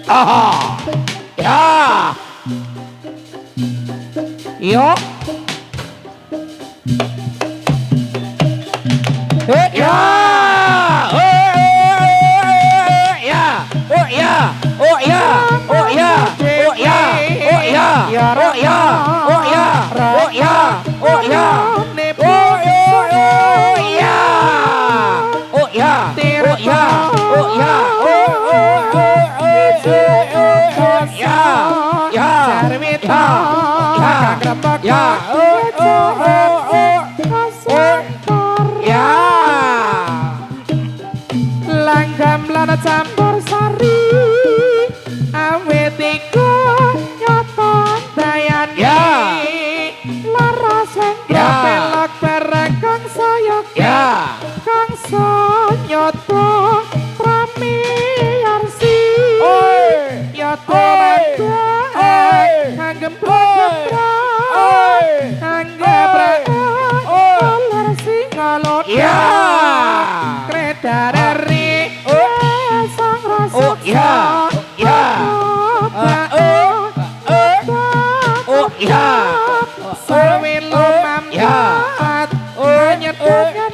Aha. Ya. Yo. Ya. Ya. Oh ya. Oh ya. Oh ya. Oh ya. Oh ya. Oh ya. Oh ya. Oh ya. Oh ya. Oh ya. Oh ya. Oh ya. Langgam lana campur sari awet iku nyoton dayani laras hendra pelak barang kang sayok kang sonyoto prami yarsi yoto mandang hanggem pragembra hanggem olar singalot kreda dari sang rasa sawilo mampat nyetukan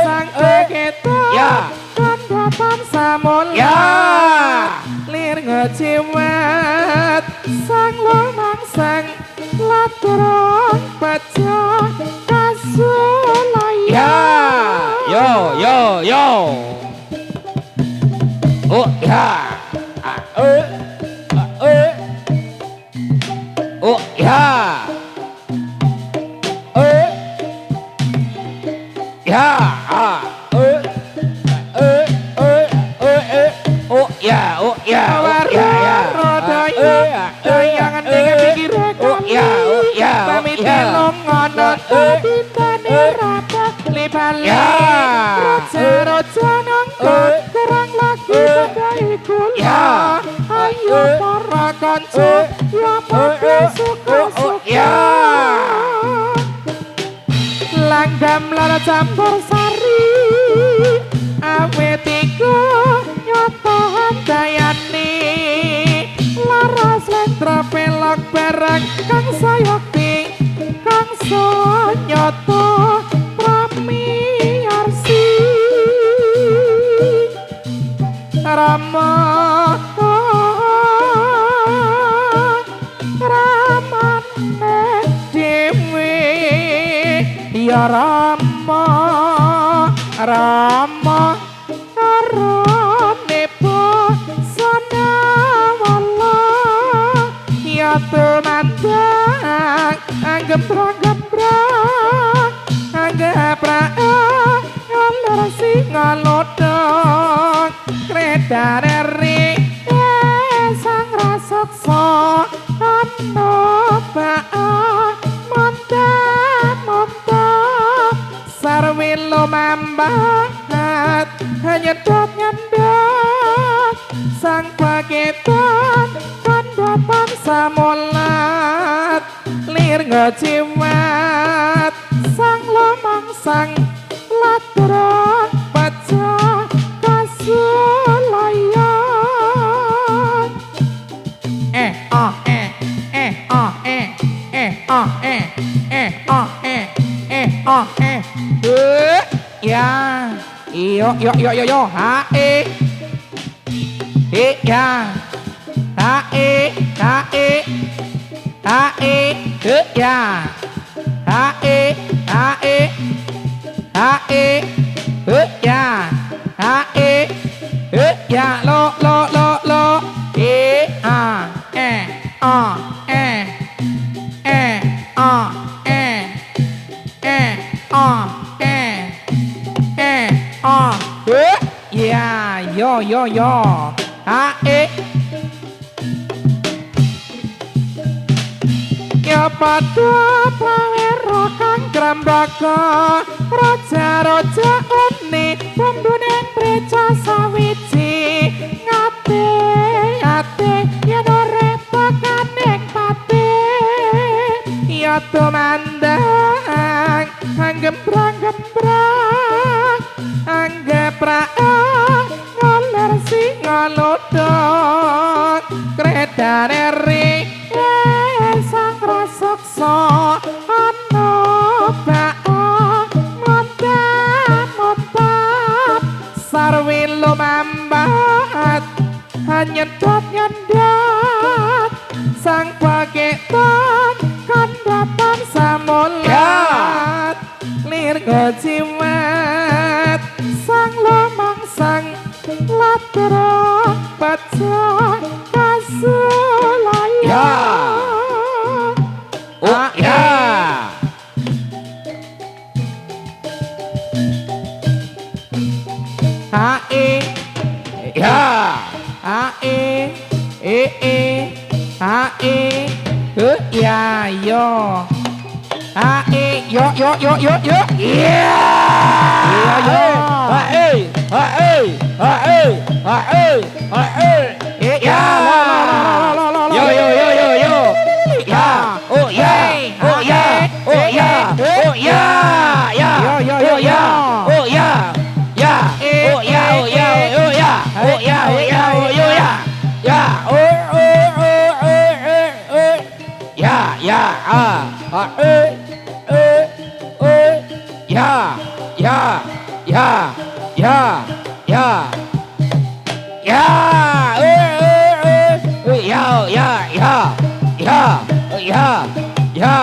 sang kegeta kandatan samola lir ngeciwat sang lomang sang laturong baca kasulaya Yo. Oh ya. Oh ya. Ya. Oh ya. Oh ya. Dayangan dengan pikir Oh ya. pamit elong ngonot bintane rata libali roja nangkut kurang lagi badai kula ayo para kanca ya padha suka-suka langgam lara campur sari awet iku nyotohan dayani laras lentra pelak barang kang sayakti kang sonyoto prami arsi rama ramane dewe ya rama karone sana wala ya tumandang gembrang anggapra ngalor singa lodong kreda dari sang raseksa ana baa mantap sarwilo mambat nyedot sang paketan kandatan samolat lir ngeciwat sang lomang sang laturang baca kasulayan ya yo ha ya ya lo ya yo ya pada prawira kang grambaka raja uni pembunuhan preca sawiji ngate yen ora pakanek pate ya tumandang gembrang anggap ra ngalor singa lodok kredane ri sang raseksa ana baak mantap sarwi lumambat nyedot nyendat sang paketan kandatan samulat lirgo jimat sang lomang sang latro baca kasulaya ya hae ya hae hae ya yo hae yo iya ya yo ya oh ya oh ya oh ya oh ya ya oh ya oh ya ya oh ya oh ya oh ya oh ya oh ya oh ya ya oh ya ya ya ya ya ya ya ya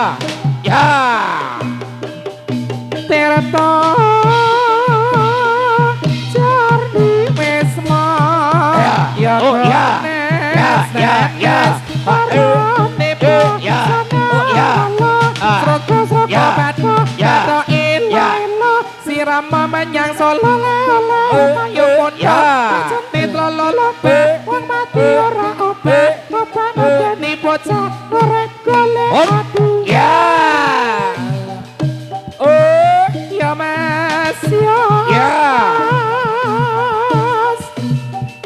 ya Tirta Jardi Wisma oh ya Sirama menyang solo ayo podo cenit lolo wong mati ora obah bapak ngene bocah gorek golek aduh ya ya mas ya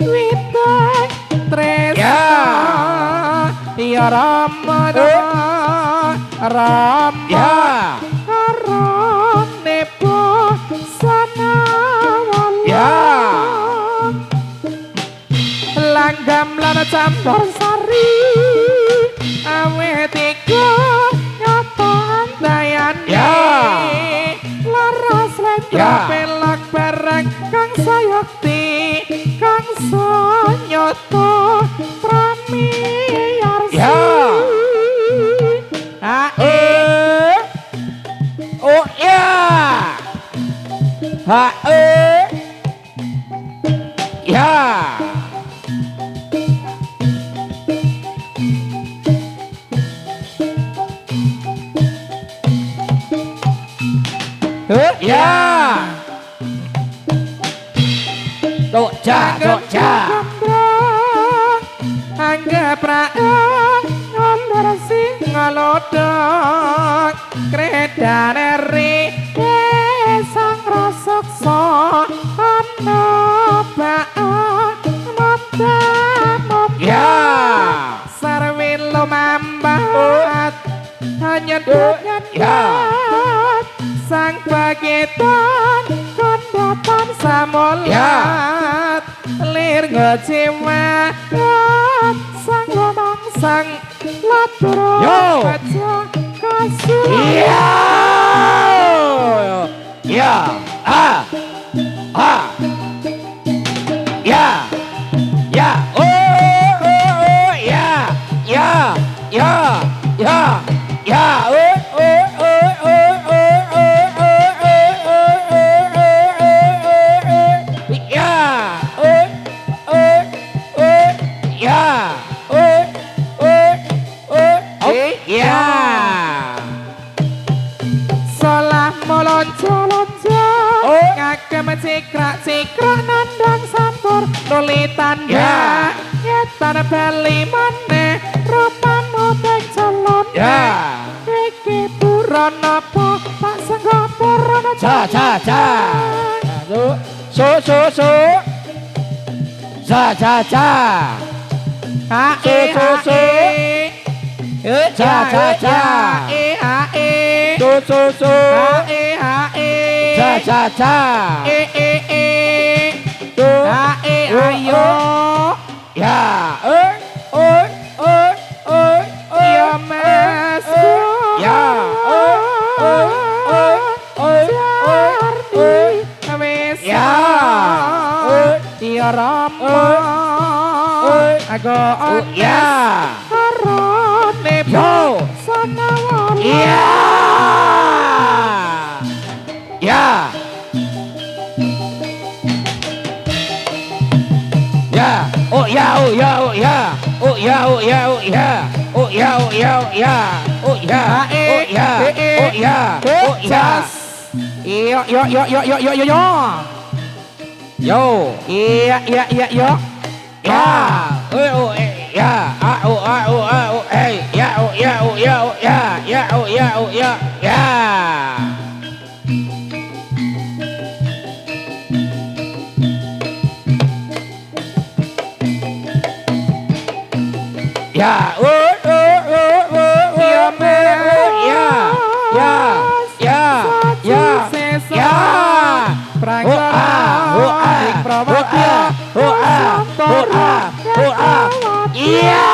Witek Tresna ya Rama karone sana langgam lana campur sari awet iku nyata antayane laras lendra pelak barang kang sayakti kang sanyoto pramiyarsi oh ya ya ya Jogja angga praeng ngondor sing ngalodok kredane ri sang raseksa ana baak mantap ya sarwi lumambat nyedot sang paketan kandatan samulat lir ngecimat sang lomang sang latro baca kasul ya ya ya oh ya Solah molonco-lonco ngagem cikrak-cikrak nandang sampur nuli tanda nyetan bali maneh rupamu tek celon iki buron apa tak senggo buron cha ayo ya Ya mas ya wis ya ya Rama aku ya arone yo sanawala ya ya ya oh ya oh ya oh ya oh ya oh ya oh ya oh ya oh ya oh ya oh ya oh ya oh ya oh ya yo yo yo yo yo yo yo yo yo iya iya iya yo ya oh ya oh hey ya oh ya oh ya oh ya ya oh ya oh ya ya ya ya mas ya ya iya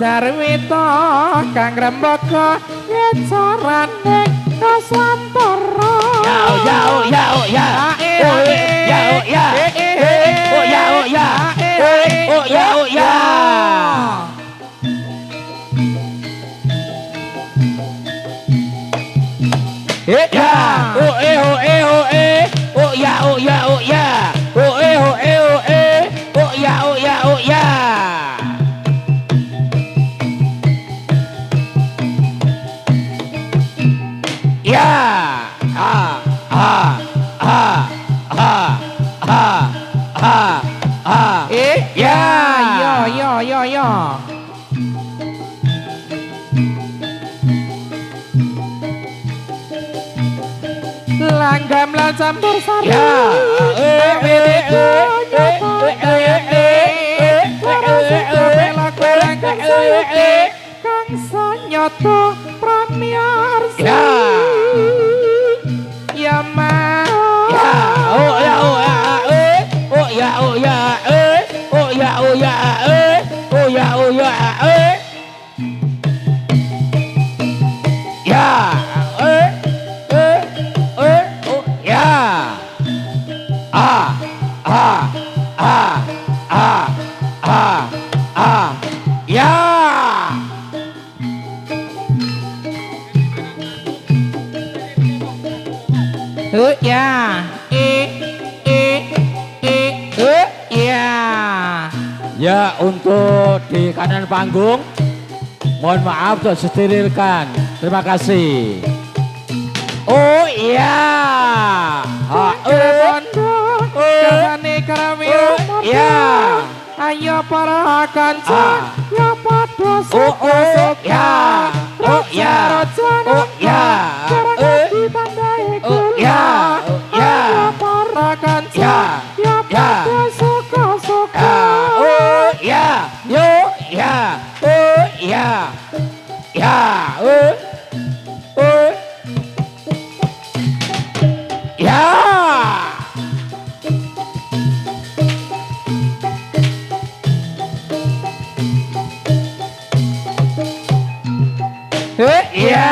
Sarwita kang rembaka ngecarane kaswantara ya ya ya ya ya ya ya oh ya oh ya oh ya oh ya ya oh oh oh ya oh ya oh ya oh oh ya oh ya oh ya ya ya yo yo yo langgam lan campur sari ya kang sanyoto pramiyarsi ya ya ma ya oh ya oh ya oh ya oh ya oh ya oh ya oh ya oh ya ya oh ya ya ya ya ya untuk di kanan panggung mohon maaf sudah disterilkan terima kasih oh iya kasane karawira ya ayo para kanca ya padha oh ya oh ya oh ya oh ya ya para kanca ya ya padha suka-suka oh ya yo ya oh ya ya ya ya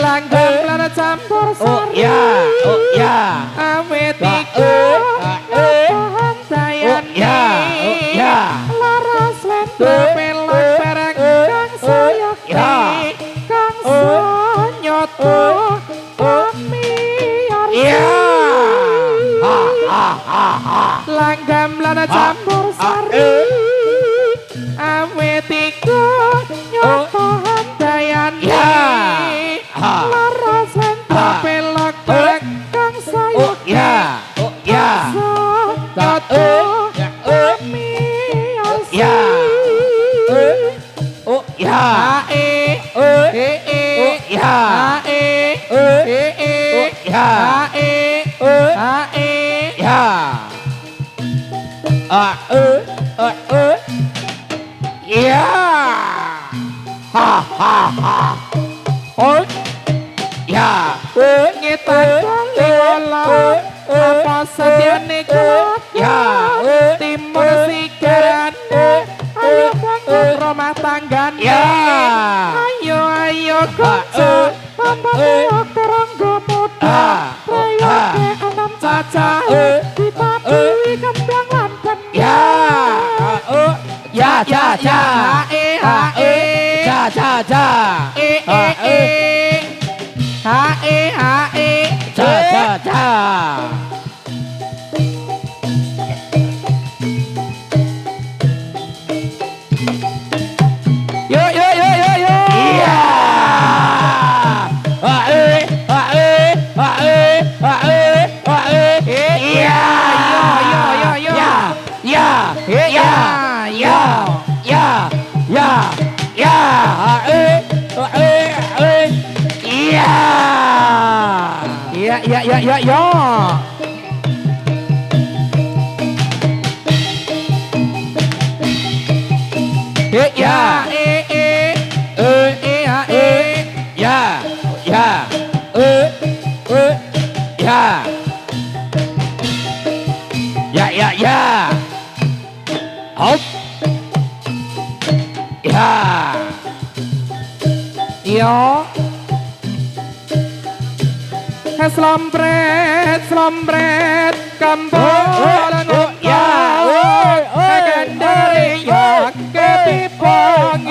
langgam lan campur oh sari ya oh ya awet iku hantayan ya ya laras lendo pelak barang kang sayakti kang sanyoto pamiyarsi ya langgam lan campur sari awet iku nyoto hantayan laras lendo pelak barang kang oh ya sayakti oh ya sanyoto pamiyarsi ya oh ya oh ya ya ya ha ha ha oh ya ngetan lingala apa sediane kuat ya timun sigarane ayo bangun rumah tanggane ya ayo kanca pambayo kerangga muda rayoke enam cacahe dipatuhi kembang lampen ya ya ya ya hae ja ja ja hae ja ja ja yo iya iya ya yo ya hop ya yo slompret kambolan ya kendari yak ketipong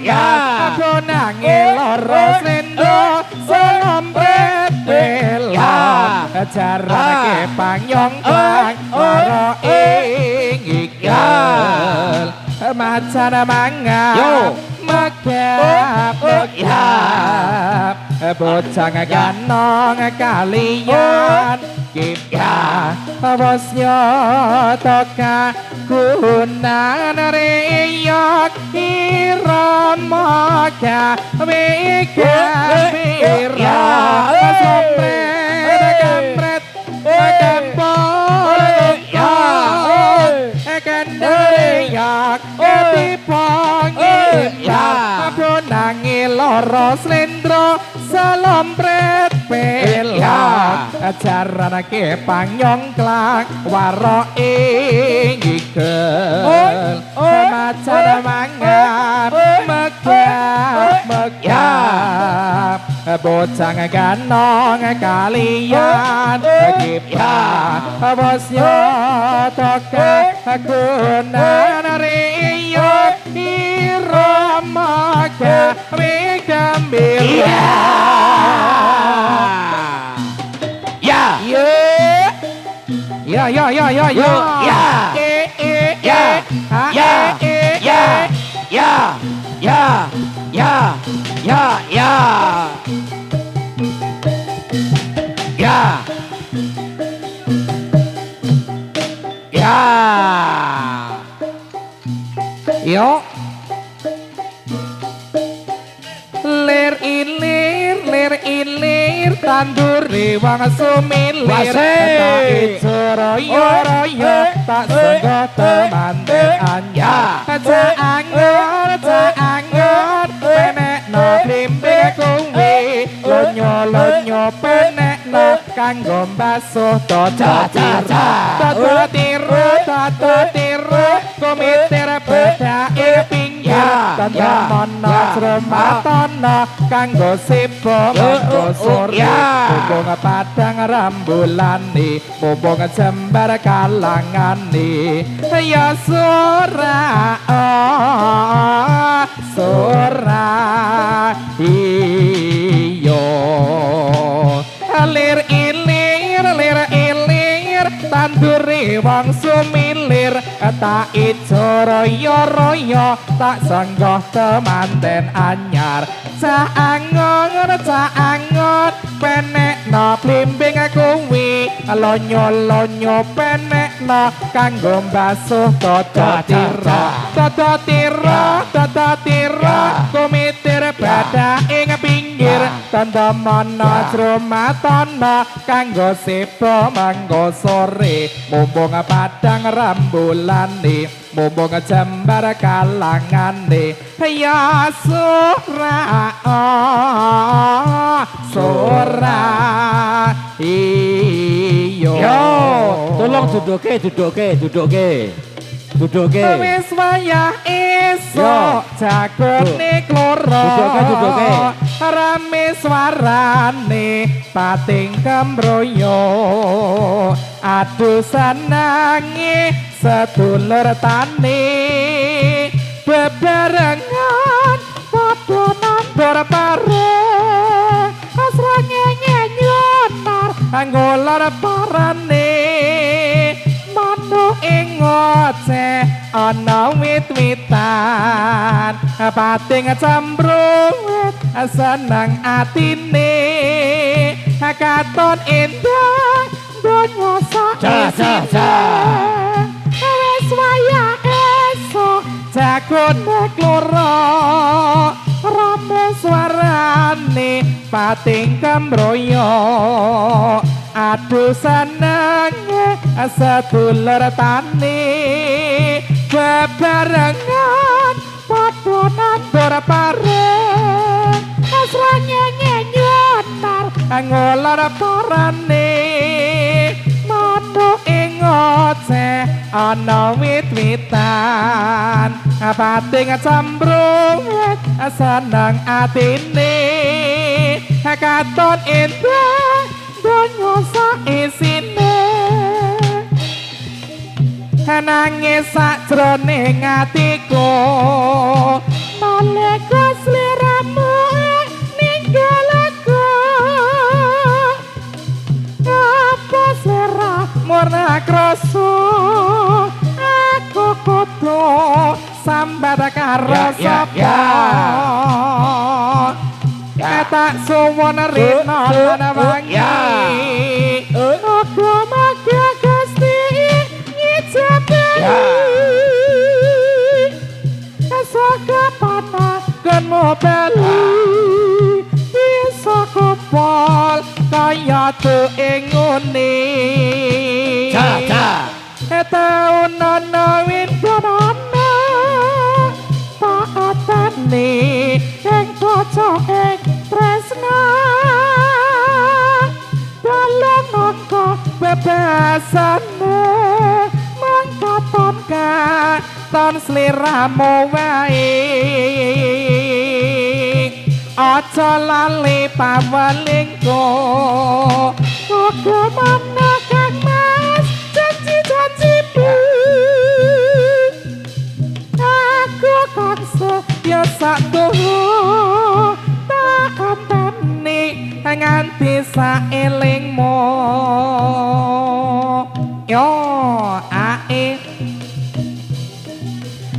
ya bonange loro sendo slompret bela jarake panyong bang ora ing ikel macan mangan megap bocah ganong kalian kita bosnya toka kunan reyok irama ka mika bira sompret kampret kampol ya kenderiak etipong ya bonangi loro slendro salompret pelak jaranake panyongklak waro ing ikel macan mangan megap bocah ganong kalian kita bosnya toka kunan riyok irama kami gembira yo lir ilir tandur rewang sumilir tak ijo royo tak senggo temanten anya caangon penek no blimbe kuwi lonyo penek no kanggo basuh toto tiru komiter beda pinggir tanpa mono srematono kanggo sipo monggo surya mumpung padang rambulani mumpung jembar kalangani ya sura iyo lir ilir tanduri wong sumilir tak ijo royo tak senggoh temanten anyar caangon penek no blimbing kuwi lonyo penek no kanggo basuh toto tiro kumitir pada ing pinggir tanda mana Jromatana kanggo sepo manggo sore mumpung padang rambulane mumpung jembar kalangane ya sora iyo Yo, tolong duduke. wis wayah esuk jagone kloro Duduke. rame swarane pating kembroyo aduh sanange sedulur tani bebarengan padha nandor bareng asrange nyenyonar anggolor parane manuk ing ngoceh ana wit-witan pating cambrung seneng atine katon endah donya sak wis wayah esuk jagone kloro rame swarane pating kembroyo aduh senenge sedulur tani bebarengan padha nandor bareng asrane nyenyonar ngolor parane manuk ing ngoceh ana wit-witan pating cambrung seneng atine katon endah donya sak isine nangis sakjroning atiku nalika sliramu ninggal aku apa slira murna kroso aku kudu sambat karo sapa tak suwon rina lan wangi aku maga Gusti ngijabi saka panakenmu bali bisa kupol kaya tu inguni taun ana windono paatane ing pojoke tresna dalam mangka bebasane mangkaton katon sliramu wae aja lali pawalingko uga mana kang mas janji-janjimu aku kang setia sak tuhu tak kantani nganti saelingmu yo ae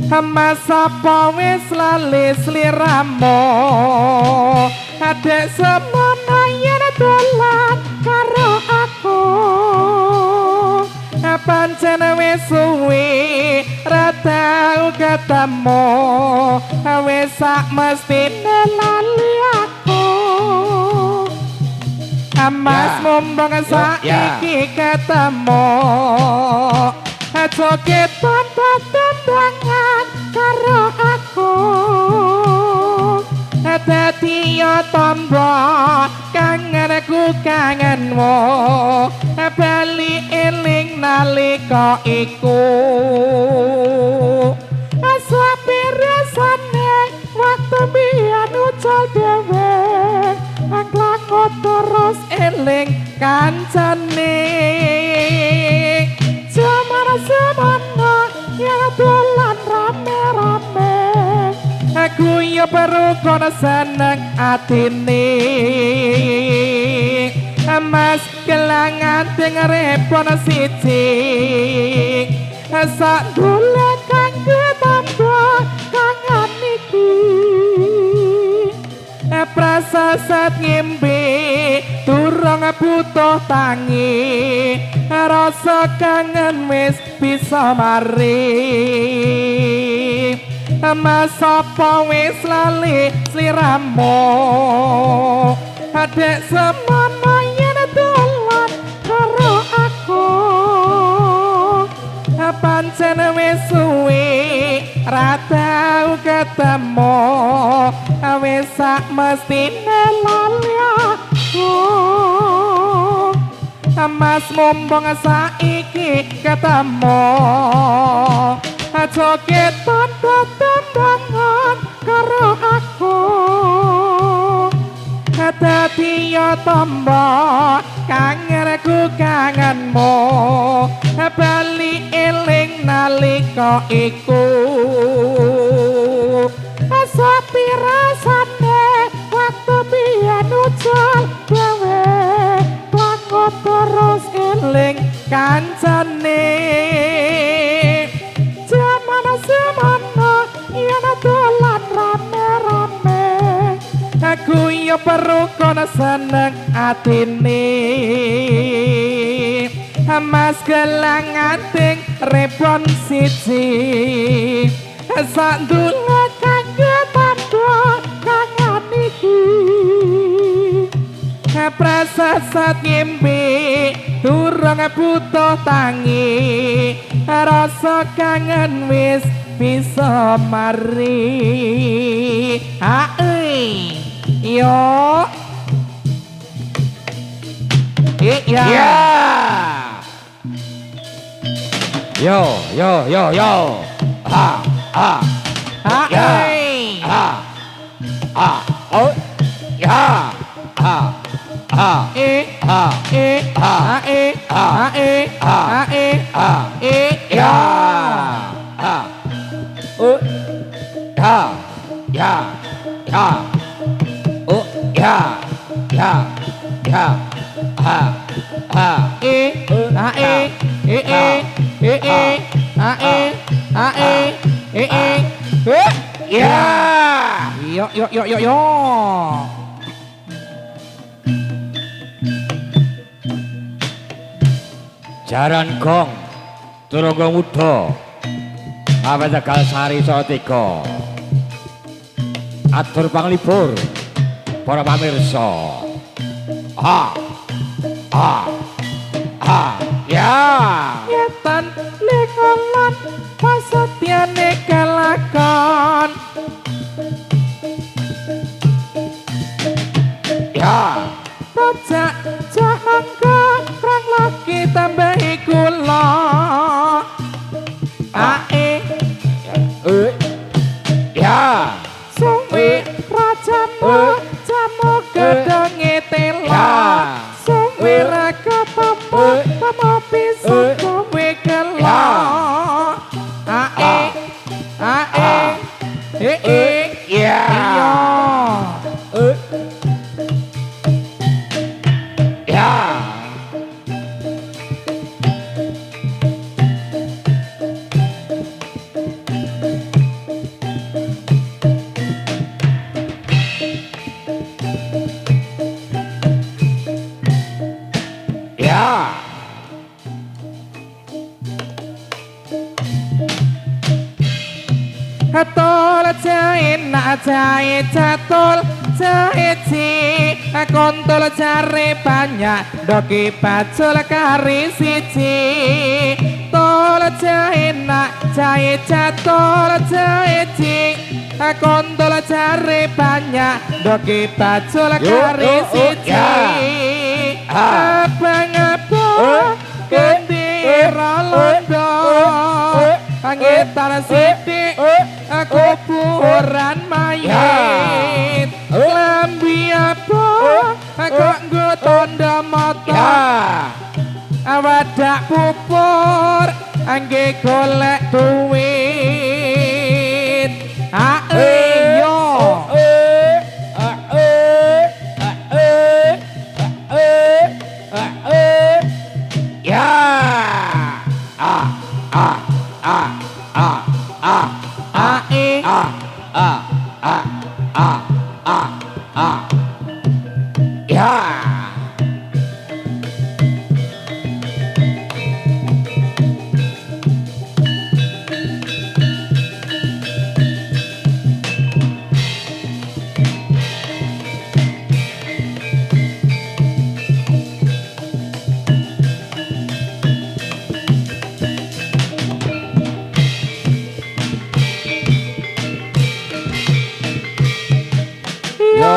masa wis lali sliramu adek semono yen dolan karo aku pancen wis suwi ra tau ketemu wis sak mestine lali aku mas mumpung saiki ketemu joget tanda-tandangan karo aku dadi yo tombo kangenku kangenmu bali eling nalika iku asape rasane waktu biyen ucal dhewe anglango terus eling kancane Semana yang dolan rame-rame aku ya baru kono seneng atine mas kelangan denger repon siji sak dolan kanggo tambo kangen iki prasasat ngimpi turung butuh tangi rasa kangen wis bisa mari mas apa wis lali sliramu adek semono yen dolan karo aku pancen wis suwe ra tau ketemu wis sak mestine lali aku Mas mumpung saiki ketemu joget tandang-tandangan karo aku dadi ya tamba kangenku kangenmu bali eling nalika iku sapi rasane waktu biyen ucal gawe lakon terus eling kancane zaman semana yen dolan rame-rame aku ya perlu kono seneng atine Mas gelang ating repon siji sak dula kanggo tandha kangen iki prasasat ngimpi durung butuh tangi rasa kangen wis bisa mari yo Ya. Yo yo yo yo. Ha ha. Ya. Ha. Ha. Oh. Ya. Ha. Ha. Ha. Ha. Ya. Ha. Oh. Ya. Ya. Ya. Oh. Ya. Ya. Ya. Ha. Ha. Ya. Yo. Jaran gong Turangga Muda Awet Tegal Sari Salatiga atur panglipur para pamirsa ha ha ha ya Yetan lekalan pasatyane kelakon ya Tojak jangka krang lagi tambahi kula ya suwi rajamu jamu gedenge tela suwi raga temu bisa kowe kela ya ya ya Hatol jahe nak jahe jatol jahe ci kontol jare banyak doki bacol kari siji tol jahe nak jahe jatol jahe ci kontol jare banyak doki bacol kari siji abang-abang gendera londo Angetan sidik kuburan mayit lambi apa kok nggo tanda mata wadak pupur angge golek duit yo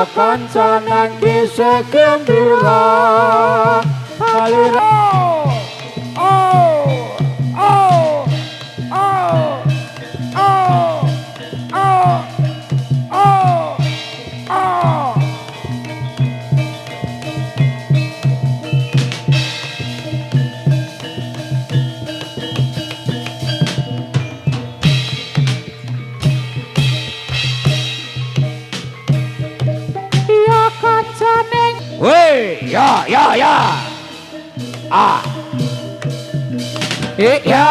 ya kanca nangis gembira alira ya kancane weh ya ah ya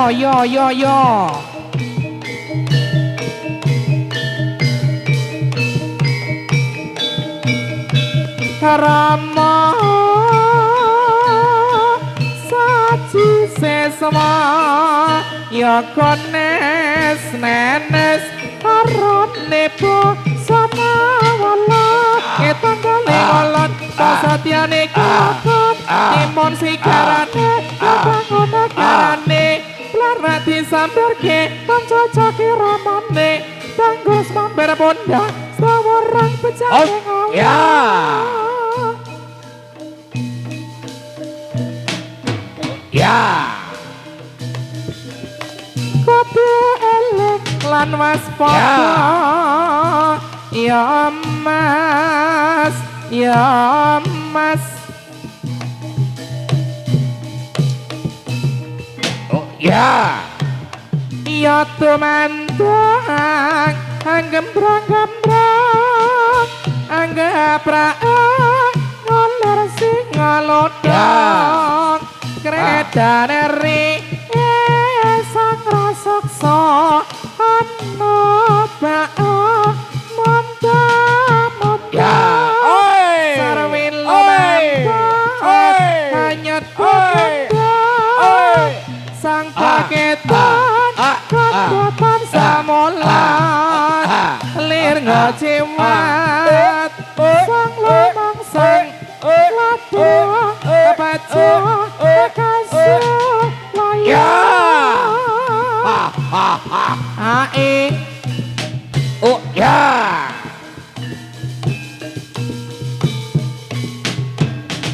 ya yo Rama saji sesama ya kones nenes arone po sama wala ketanggali olon pasatyane kakot timon sikarane kabangun karane larati samperke pancocoki ramane tanggus mamber pondang sawarang pecah ya ya kopi elek lan waspada ya mas oh ya ya tumandang gembrang anggapra ngolor sing ngalodong kredane ri sang rasaksa ana bae monta ya oi sarwil oi hanyut oi sang paketan kekuatan samolan lir ngajewat sang lemang sang ladung baca kasih ya ae oh ya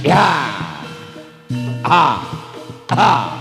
ya ah